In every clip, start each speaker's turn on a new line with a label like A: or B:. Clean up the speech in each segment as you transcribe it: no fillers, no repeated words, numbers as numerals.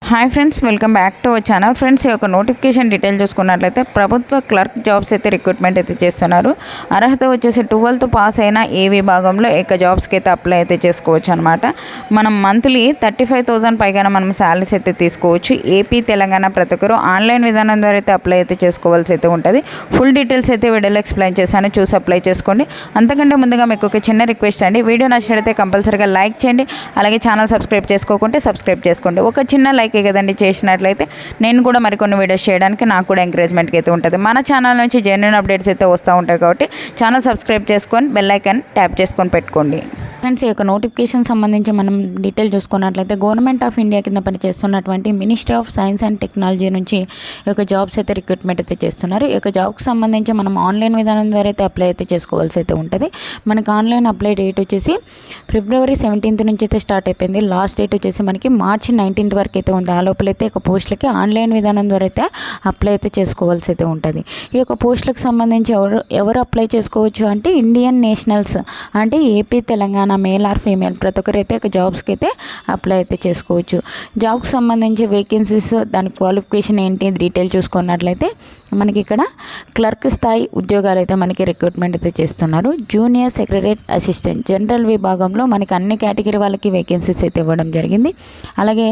A: Hi friends, welcome back to our channel. Friends, ఈ యొక్క notification detail చూసుకున్నట్లయితే ప్రభుత్వ క్లర్క్ జాబ్స్ అయితే రిక్రూట్మెంట్ అయితే చేస్తున్నారు. అర్హత వచ్చేసి 12th పాస్ అయిన ఏ విభాగంలో జాబ్స్కి అయితే అప్లై అయితే చేసుకోవచ్చు అనమాట. మనం మంత్లీ 35,000 పైగా మనం శాలరీస్ అయితే తీసుకోవచ్చు. ఏపీ తెలంగాణ ప్రతి ఒక్కరు ఆన్లైన్ విధానం ద్వారా అయితే అప్లై అయితే చేసుకోవాల్సి అయితే ఉంటుంది. ఫుల్ డీటెయిల్స్ అయితే వీడియోలో ఎక్స్ప్లెయిన్ చేశాను, చూసి అప్లై చేసుకోండి. అంతకంటే ముందుగా మీకు ఒక చిన్న రిక్వెస్ట్ అండి, వీడియో నచ్చినట్లయితే కంపల్సరీగా లైక్ చేయండి. అలాగే ఛానల్ సబ్స్క్రైబ్ చేసుకోకుంటే సబ్స్క్రైబ్ చేసుకోండి. ఒక చిన్న లైక్ కదండి చేసినట్లయితే నేను కూడా మరికొన్ని వీడియోస్ చేయడానికి నాకు కూడా ఎంకరేజ్మెంట్కి అయితే ఉంటుంది. మన ఛానల్ నుంచి జెన్యూన్ అప్డేట్స్ అయితే వస్తూ ఉంటాయి కాబట్టి ఛానల్ సబ్స్క్రైబ్ చేసుకొని బెల్ ఐకాన్ ట్యాప్ చేసుకొని పెట్టుకోండి. ఫ్రెండ్స్, ఈ యొక్క నోటిఫికేషన్ సంబంధించి మనం డీటెయిల్ చూసుకున్నట్లయితే గవర్నమెంట్ ఆఫ్ ఇండియా కింద పనిచేస్తున్నటువంటి ministry of science and technology నుంచి ఈ యొక్క జాబ్స్ అయితే రిక్రూట్మెంట్ అయితే చేస్తున్నారు. ఈ యొక్క జాబ్కి సంబంధించి మనం ఆన్లైన్ విధానం ద్వారా అయితే అప్లై అయితే చేసుకోవాల్సి అయితే ఉంటుంది. మనకి ఆన్లైన్ అప్లై డేట్ వచ్చేసి February 17th నుంచి అయితే స్టార్ట్ అయిపోయింది. లాస్ట్ డేట్ వచ్చేసి మనకి March 19th వరకు అయితే ఉంది. ఆ లోపలైతే ఒక పోస్టులకి ఆన్లైన్ విధానం ద్వారా అయితే అప్లై అయితే చేసుకోవాల్సి అయితే ఉంటుంది. ఈ యొక్క పోస్టులకు సంబంధించి ఎవరు అప్లై చేసుకోవచ్చు అంటే ఇండియన్ నేషనల్స్, అంటే AP Telangana male or female ప్రతి ఒక్కరు అయితే ఒక జాబ్స్కి అయితే అప్లై అయితే చేసుకోవచ్చు. జాబ్కి సంబంధించి వేకెన్సీస్, దాని క్వాలిఫికేషన్ ఏంటి డీటెయిల్ చూసుకున్నట్లయితే మనకి ఇక్కడ క్లర్క్ స్థాయి ఉద్యోగాలు అయితే మనకి రిక్రూట్మెంట్ అయితే చేస్తున్నారు. జూనియర్ సెక్రటరీ అసిస్టెంట్ జనరల్ విభాగంలో మనకి అన్ని కేటగిరీ వాళ్ళకి వేకెన్సీస్ అయితే ఇవ్వడం జరిగింది. అలాగే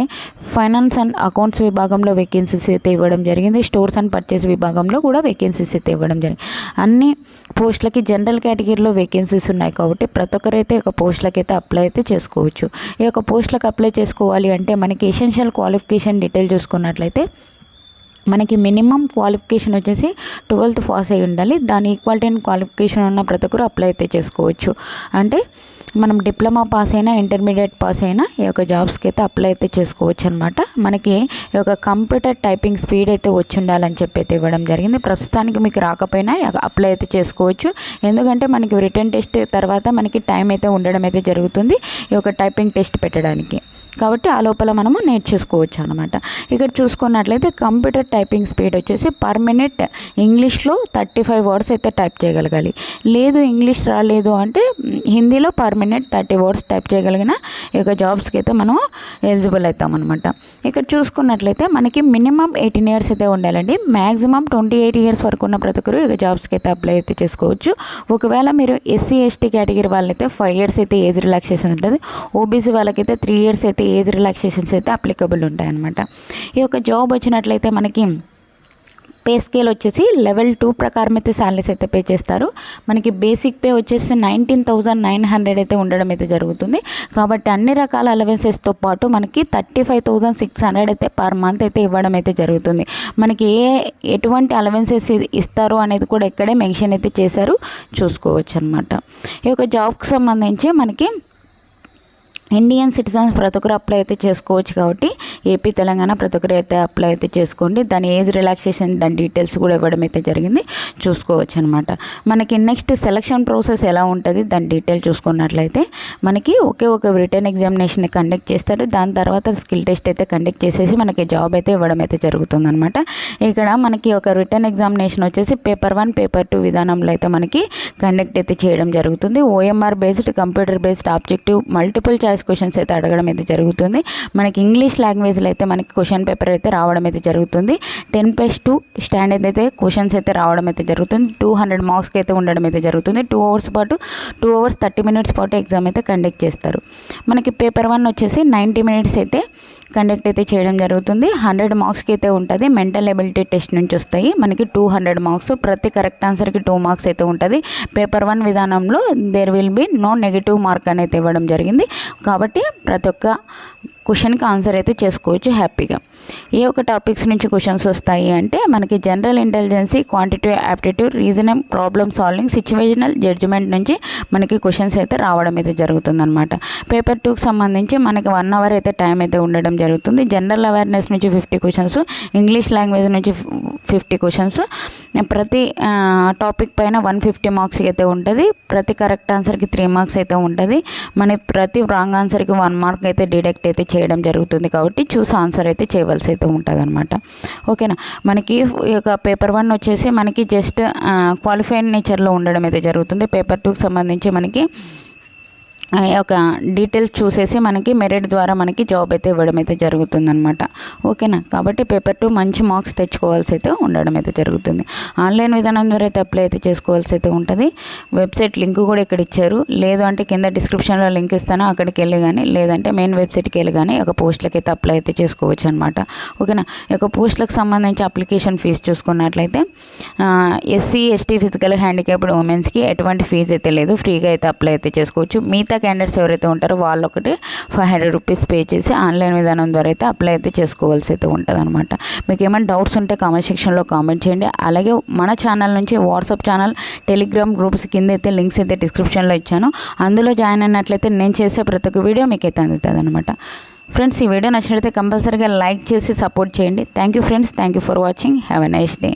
A: ఫైనాన్స్ అండ్ అకౌంట్స్ విభాగంలో వేకెన్సీస్ అయితే ఇవ్వడం జరిగింది. స్టోర్స్ అండ్ పర్చేస్ విభాగంలో కూడా వేకెన్సీస్ అయితే ఇవ్వడం జరిగింది. అన్ని పోస్టులకి జనరల్ కేటగిరీలో వేకెన్సీస్ ఉన్నాయి కాబట్టి ప్రతి ఒక్కరైతే ఒక పోస్టులకి అయితే అప్లై అయితే చేసుకోవచ్చు. ఈ యొక్క పోస్టులకు అప్లై చేసుకోవాలి అంటే మనకి ఎసెన్షియల్ క్వాలిఫికేషన్ డీటెయిల్ చూసుకున్నట్లయితే మనకి మినిమం క్వాలిఫికేషన్ వచ్చేసి 12th పాస్ అయి ఉండాలి. దాని ఈక్వాలిటీ అండ్ క్వాలిఫికేషన్ ఉన్న ప్రతి ఒక్కరు అప్లై అయితే చేసుకోవచ్చు. అంటే మనం డిప్లొమా పాస్ అయినా ఇంటర్మీడియట్ పాస్ అయినా ఈ యొక్క జాబ్స్కి అయితే అప్లై అయితే చేసుకోవచ్చు అనమాట. మనకి ఈ యొక్క కంప్యూటర్ టైపింగ్ స్పీడ్ అయితే వచ్చి ఉండాలని చెప్పి అయితే ఇవ్వడం జరిగింది. ప్రస్తుతానికి మీకు రాకపోయినా అప్లై అయితే చేసుకోవచ్చు. ఎందుకంటే మనకి రిటర్న్ టెస్ట్ తర్వాత మనకి టైం అయితే ఉండడం అయితే జరుగుతుంది ఈ యొక్క టైపింగ్ టెస్ట్ పెట్టడానికి. కాబట్టి ఆ లోపల మనము నేర్చేసుకోవచ్చు అనమాట. ఇక్కడ చూసుకున్నట్లయితే కంప్యూటర్ టైపింగ్ స్పీడ్ వచ్చేసి పర్ మినిట్ ఇంగ్లీష్లో 35 వర్డ్స్ అయితే టైప్ చేయగలగాలి. లేదు ఇంగ్లీష్ రాలేదు అంటే హిందీలో పర్ మినిట్ 30 వర్డ్స్ టైప్ చేయగలిగిన ఈ యొక్క జాబ్స్కి అయితే మనం ఎలిజిబుల్ అవుతాం అనమాట. ఇక్కడ చూసుకున్నట్లయితే మనకి మినిమం 18 years అయితే ఉండాలండి. మ్యాక్సిమం 28 years వరకు ఉన్న ప్రతి ఒక్కరు ఈ జాబ్స్కి అయితే అప్లై అయితే చేసుకోవచ్చు. ఒకవేళ మీరు SC ST కేటగిరీ వాళ్ళైతే 5 years అయితే ఏజ్ రిలాక్సేషన్ ఉంటుంది. OBC వాళ్ళకైతే 3 years అయితే ఏజ్ రిలాక్సేషన్స్ అయితే అప్లికబుల్ ఉంటాయన్నమాట. ఈ యొక్క జాబ్ వచ్చినట్లయితే మనకి పే స్కేల్ వచ్చేసి level 2 ప్రకారం అయితే శాలరీస్ అయితే పే చేస్తారు. మనకి బేసిక్ పే వచ్చేసి 19,900 అయితే ఉండడం అయితే జరుగుతుంది. కాబట్టి అన్ని రకాల అలవెన్సెస్తో పాటు మనకి 35,600 అయితే పర్ మంత్ అయితే ఇవ్వడం అయితే జరుగుతుంది. మనకి ఎటువంటి అలవెన్సెస్ ఇస్తారు అనేది కూడా ఇక్కడే మెన్షన్ అయితే చేశారు, చూసుకోవచ్చు అనమాట. ఈ యొక్క జాబ్కి సంబంధించి మనకి ఇండియన్ సిటిజన్స్ ప్రతి ఒక్కరు అప్లై అయితే చేసుకోవచ్చు. కాబట్టి ఏపీ తెలంగాణ ప్రతి ఒక్కరు అయితే అప్లై అయితే చేసుకోండి. దాని ఏజ్ రిలాక్సేషన్ దాని డీటెయిల్స్ కూడా ఇవ్వడం అయితే జరిగింది, చూసుకోవచ్చు అనమాట. మనకి నెక్స్ట్ సెలక్షన్ ప్రాసెస్ ఎలా ఉంటుంది దాని డీటెయిల్ చూసుకున్నట్లయితే మనకి ఒక రిటర్న్ ఎగ్జామినేషన్ కండక్ట్ చేస్తారు. దాని తర్వాత స్కిల్ టెస్ట్ అయితే కండక్ట్ చేసేసి మనకి జాబ్ అయితే ఇవ్వడం అయితే జరుగుతుంది అనమాట. ఇక్కడ మనకి ఒక రిటర్న్ ఎగ్జామినేషన్ వచ్చేసి పేపర్ 1 పేపర్ 2 విధానంలో అయితే మనకి కండక్ట్ అయితే చేయడం జరుగుతుంది. OMR based computer based objective multiple choice questions అయితే అడగడం అయితే జరుగుతుంది. మనకి ఇంగ్లీష్ లాంగ్వేజ్లో అయితే మనకి క్వశ్చన్ పేపర్ అయితే రావడం అయితే జరుగుతుంది. 10+2 స్టాండర్డ్ అయితే క్వశ్చన్స్ అయితే రావడం అయితే జరుగుతుంది. 200 మార్క్స్కి అయితే ఉండడం అయితే జరుగుతుంది. 2 hours 30 minutes పాటు ఎగ్జామ్ అయితే కండక్ట్ చేస్తారు. మనకి పేపర్ 1 వచ్చేసి 90 minutes అయితే కండక్ట్ అయితే చేయడం జరుగుతుంది. 100 మార్క్స్కి అయితే ఉంటుంది. మెంటల్ ఎబిలిటీ టెస్ట్ నుంచి వస్తాయి మనకి 200 మార్క్స్. ప్రతి కరెక్ట్ ఆన్సర్కి 2 మార్క్స్ అయితే ఉంటుంది. పేపర్ 1 విధానంలో there will be no negative mark అనేది ఇవ్వడం జరిగింది. కాబట్టి ప్రతి ఒక్క క్వశ్చన్కి ఆన్సర్ అయితే చేసుకోవచ్చు హ్యాపీగా. ఏ ఒక టాపిక్స్ నుంచి క్వశ్చన్స్ వస్తాయి అంటే మనకి general intelligence, quantitative aptitude, reasoning, problem solving, situational judgement నుంచి మనకి క్వశ్చన్స్ అయితే రావడం అయితే జరుగుతుందన్నమాట. పేపర్ 2కి సంబంధించి మనకి 1 hour అయితే టైం అయితే ఉండడం జరుగుతుంది. జనరల్ అవేర్నెస్ నుంచి 50 questions, ఇంగ్లీష్ లాంగ్వేజ్ నుంచి 50 questions, ప్రతి టాపిక్ పైన 150 మార్క్స్ అయితే ఉంటుంది. ప్రతి కరెక్ట్ ఆన్సర్కి 3 marks అయితే ఉంటుంది. మన ప్రతి రాంగ్ ఆన్సర్కి 1 mark అయితే డిడక్ట్ అయితే చేయడం జరుగుతుంది. కాబట్టి చూసి ఆన్సర్ అయితే చేయవలసి అయితే ఉంటుంది అనమాట. ఓకేనా. మనకి ఈ యొక్క పేపర్ 1 వచ్చేసి మనకి జస్ట్ క్వాలిఫైడ్ నేచర్లో ఉండడం అయితే జరుగుతుంది. పేపర్ 2కి సంబంధించి మనకి ఒక డీటెయిల్స్ చూసేసి మనకి మెరిట్ ద్వారా మనకి జాబ్ అయితే ఇవ్వడం అయితే జరుగుతుందన్నమాట. ఓకేనా. కాబట్టి పేపర్ 2 మంచి మార్క్స్ తెచ్చుకోవాల్సి అయితే ఉండడం అయితే జరుగుతుంది. ఆన్లైన్ విధానం ద్వారా అయితే అప్లై అయితే చేసుకోవాల్సి అయితే ఉంటుంది. వెబ్సైట్ లింక్ కూడా ఇక్కడ ఇచ్చారు. లేదు అంటే కింద డిస్క్రిప్షన్లో లింక్ ఇస్తాను, అక్కడికి వెళ్ళి కానీ లేదంటే మెయిన్ వెబ్సైట్కి వెళ్ళి కానీ ఒక పోస్టులకి అయితే అప్లై అయితే చేసుకోవచ్చు అనమాట. ఓకేనా. ఒక పోస్టులకు సంబంధించి అప్లికేషన్ ఫీజు చూసుకున్నట్లయితే ఎస్సీ ఎస్టీ ఫిజికల్ హ్యాండిక్యాప్డ్ ఉమెన్స్కి ఎటువంటి ఫీజు అయితే లేదు, ఫ్రీగా అయితే అప్లై అయితే చేసుకోవచ్చు. మిగతా క్యాండిడేట్స్ ఎవరైతే ఉంటారో వాళ్ళు ఒకటి 500 రూపీస్ పే చేసి ఆన్లైన్ విధానం ద్వారా అయితే అప్లై అయితే చేసుకోవాల్సి అయితే ఉంటుంది అనమాట. మీకు ఏమైనా డౌట్స్ ఉంటే కామెంట్ సెక్షన్లో కామెంట్ చేయండి. అలాగే మన ఛానల్ నుంచి వాట్సాప్ ఛానల్, టెలిగ్రామ్ గ్రూప్స్ కింద అయితే లింక్స్ అయితే డిస్క్రిప్షన్లో ఇచ్చాను. అందులో జాయిన్ అయినట్లయితే నేను చేసే ప్రతి ఒక్క వీడియో మీకు అయితే అందుతుంది అనమాట. ఫ్రెండ్స్, ఈ వీడియో నచ్చినట్లయితే కంపల్సరీగా లైక్ చేసి సపోర్ట్ చేయండి. Thank you friends, thank you for watching. Have a nice day.